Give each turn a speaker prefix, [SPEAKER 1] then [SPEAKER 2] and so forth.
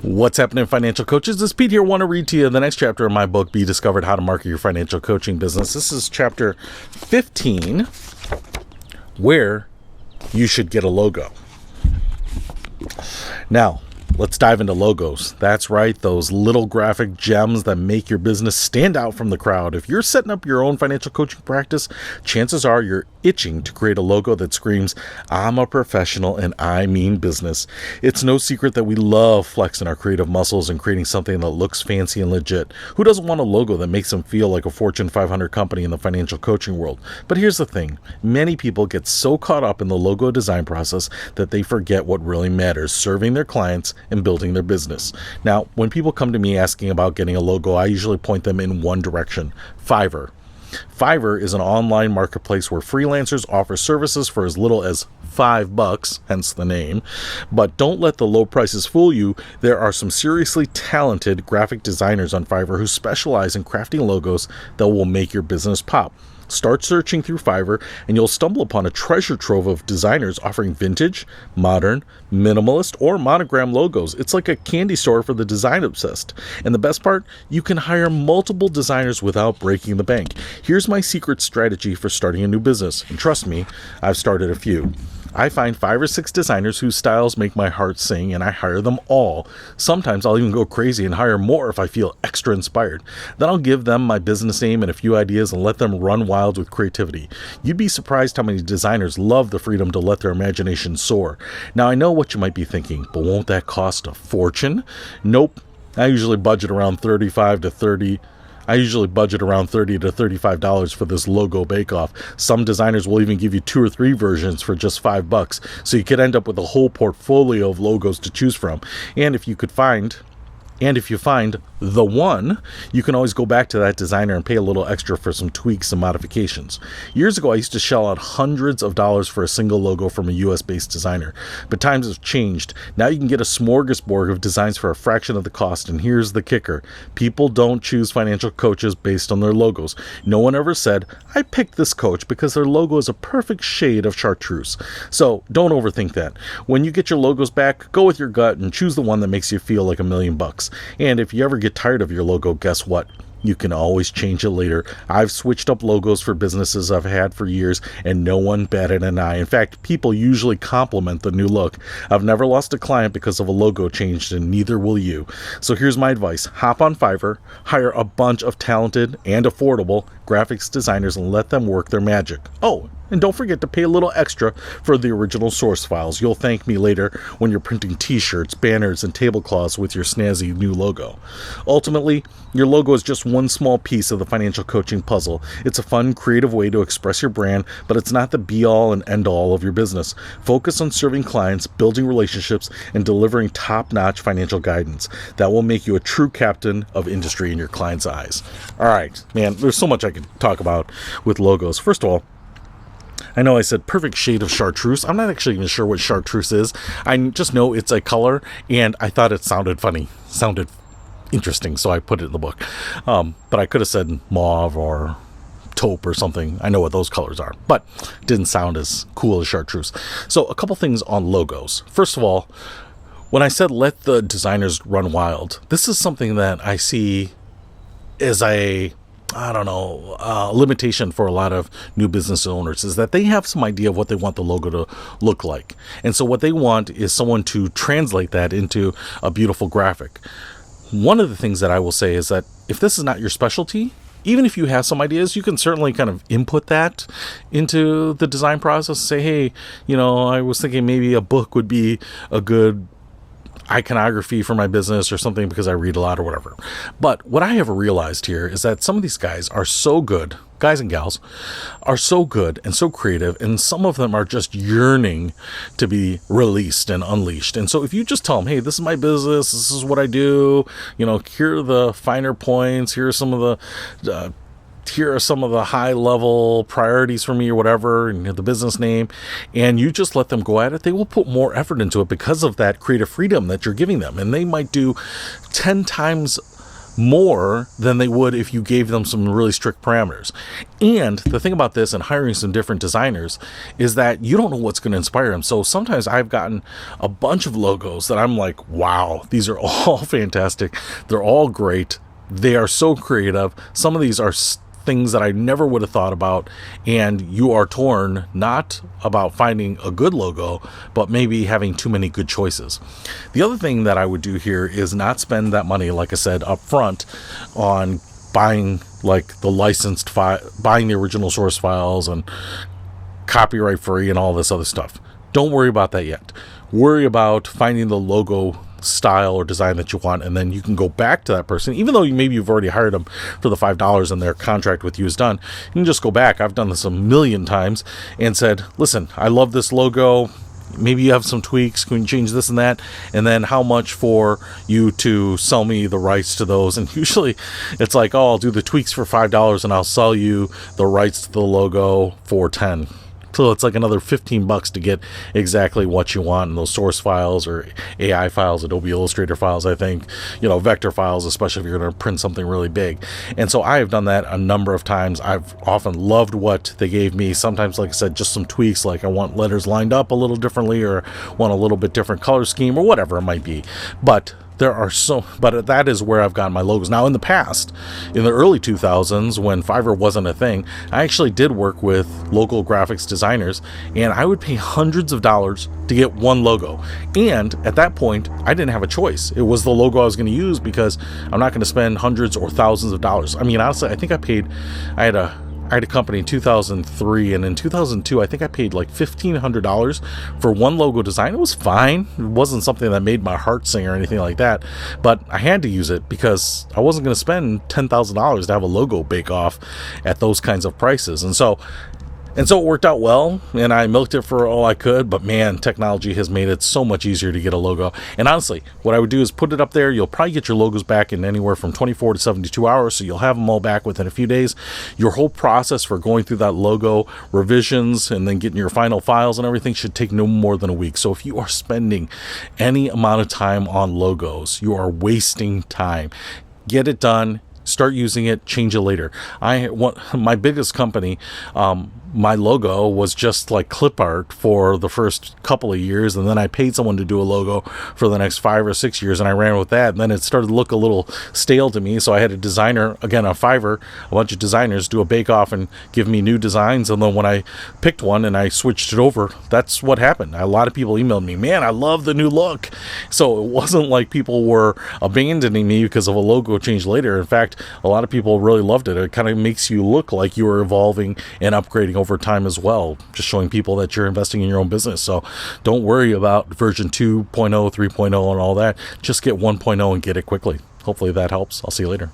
[SPEAKER 1] What's happening, financial coaches? This is Pete here. I want to read to you the next chapter of my book, Be Discovered: How to Market Your Financial Coaching Business. This is chapter 15, where you should get a logo. Now, let's dive into logos. That's right, those little graphic gems that make your business stand out from the crowd. If you're setting up your own financial coaching practice, chances are you're itching to create a logo that screams, "I'm a professional and I mean business." It's no secret that we love flexing our creative muscles and creating something that looks fancy and legit. Who doesn't want a logo that makes them feel like a Fortune 500 company in the financial coaching world? But here's the thing. Many people get so caught up in the logo design process that they forget what really matters: serving their clients and building their business. Now, when people come to me asking about getting a logo, I usually point them in one direction: Fiverr. Fiverr is an online marketplace where freelancers offer services for as little as $5, hence the name. But don't let the low prices fool you. There are some seriously talented graphic designers on Fiverr who specialize in crafting logos that will make your business pop. Start searching through Fiverr and you'll stumble upon a treasure trove of designers offering vintage, modern, minimalist, or monogram logos. It's like a candy store for the design obsessed. And the best part, you can hire multiple designers without breaking the bank. Here's my secret strategy for starting a new business. And trust me, I've started a few. I find 5 or 6 designers whose styles make my heart sing, and I hire them all. Sometimes I'll even go crazy and hire more if I feel extra inspired. Then I'll give them my business name and a few ideas and let them run wild with creativity. You'd be surprised how many designers love the freedom to let their imagination soar. Now, I know what you might be thinking, but won't that cost a fortune? Nope. I usually budget around $30 to $35 for this logo bake-off. Some designers will even give you 2 or 3 versions for just $5, so you could end up with a whole portfolio of logos to choose from. And if you find the one, you can always go back to that designer and pay a little extra for some tweaks and modifications. Years ago, I used to shell out hundreds of dollars for a single logo from a US-based designer. But times have changed. Now you can get a smorgasbord of designs for a fraction of the cost. And here's the kicker. People don't choose financial coaches based on their logos. No one ever said, "I picked this coach because their logo is a perfect shade of chartreuse." So don't overthink that. When you get your logos back, go with your gut and choose the one that makes you feel like $1,000,000. And if you ever get tired of your logo, guess what? You can always change it later. I've switched up logos for businesses I've had for years, and no one batted an eye. In fact, people usually compliment the new look. I've never lost a client because of a logo changed, and neither will you. So here's my advice. Hop on Fiverr, hire a bunch of talented and affordable graphics designers, and let them work their magic. Oh, and don't forget to pay a little extra for the original source files. You'll thank me later when you're printing t-shirts, banners, and tablecloths with your snazzy new logo. Ultimately, your logo is just one small piece of the financial coaching puzzle. It's a fun, creative way to express your brand, but it's not the be-all and end-all of your business. Focus on serving clients, building relationships, and delivering top-notch financial guidance. That will make you a true captain of industry in your clients' eyes. All right, man, there's so much I could talk about with logos. First of all, I know I said perfect shade of chartreuse. I'm not actually even sure what chartreuse is. I just know it's a color, and I thought it sounded funny, sounded interesting, so I put it in the book. But I could have said mauve or taupe or something. I know what those colors are, but it didn't sound as cool as chartreuse. So a couple things on logos. First of all, when I said let the designers run wild, this is something that I see as a limitation for a lot of new business owners, is that they have some idea of what they want the logo to look like. And so what they want is someone to translate that into a beautiful graphic. One of the things that I will say is that if this is not your specialty, even if you have some ideas, you can certainly kind of input that into the design process. Say, hey, I was thinking maybe a book would be a good iconography for my business or something because I read a lot or whatever. But what I have realized here is that some of these guys are so good, guys and gals are so good and so creative, and some of them are just yearning to be released and unleashed. And so if you just tell them, hey, this is my business, this is what I do, here are the finer points, here are some of the high level priorities for me or whatever, and the business name, and you just let them go at it, they will put more effort into it because of that creative freedom that you're giving them. And they might do 10 times more than they would if you gave them some really strict parameters. And the thing about this and hiring some different designers is that you don't know what's going to inspire them. So sometimes I've gotten a bunch of logos that I'm like, wow, these are all fantastic. They're all great. They are so creative. Some of these are things that I never would have thought about, and you are torn not about finding a good logo, but maybe having too many good choices. The other thing that I would do here is not spend that money, like I said, up front on buying like the licensed buying the original source files and copyright free and all this other stuff. Don't worry about that yet. Worry about finding the logo style or design that you want, and then you can go back to that person, even though maybe you've already hired them for the $5 and their contract with you is done. You can just go back. I've done this a million times and said, listen, I love this logo. Maybe you have some tweaks. Can you change this and that? And then how much for you to sell me the rights to those? And usually it's like, oh, I'll do the tweaks for $5 and I'll sell you the rights to the logo for $10. So it's like another $15 to get exactly what you want in those source files or AI files, Adobe Illustrator files, I think, vector files, especially if you're going to print something really big. And so I have done that a number of times. I've often loved what they gave me. Sometimes, like I said, just some tweaks, like I want letters lined up a little differently or want a little bit different color scheme or whatever it might be. But that is where I've gotten my logos. Now, in the past, in the early 2000s, when Fiverr wasn't a thing, I actually did work with local graphics designers, and I would pay hundreds of dollars to get one logo. And at that point, I didn't have a choice. It was the logo I was going to use because I'm not going to spend hundreds or thousands of dollars. I mean, honestly, I think I had a company in 2003, and in 2002, I think I paid like $1,500 for one logo design. It was fine. It wasn't something that made my heart sing or anything like that, but I had to use it because I wasn't going to spend $10,000 to have a logo bake off at those kinds of prices. And so it worked out well, and I milked it for all I could, but man, technology has made it so much easier to get a logo. And honestly, what I would do is put it up there. You'll probably get your logos back in anywhere from 24 to 72 hours, so you'll have them all back within a few days. Your whole process for going through that logo, revisions, and then getting your final files and everything should take no more than a week. So if you are spending any amount of time on logos, you are wasting time. Get it done. Start using it, change it later. My biggest company, my logo was just like clip art for the first couple of years, and then I paid someone to do a logo for the next 5 or 6 years, and I ran with that, and then it started to look a little stale to me, so I had a designer, again on Fiverr, a bunch of designers do a bake-off and give me new designs, and then when I picked one and I switched it over, that's what happened. A lot of people emailed me, man, I love the new look. So it wasn't like people were abandoning me because of a logo change later. In fact, a lot of people really loved it. It kind of makes you look like you are evolving and upgrading over time as well, just showing people that you're investing in your own business. So don't worry about version 2.0, 3.0 and all that. Just get 1.0 and get it quickly. Hopefully that helps. I'll see you later.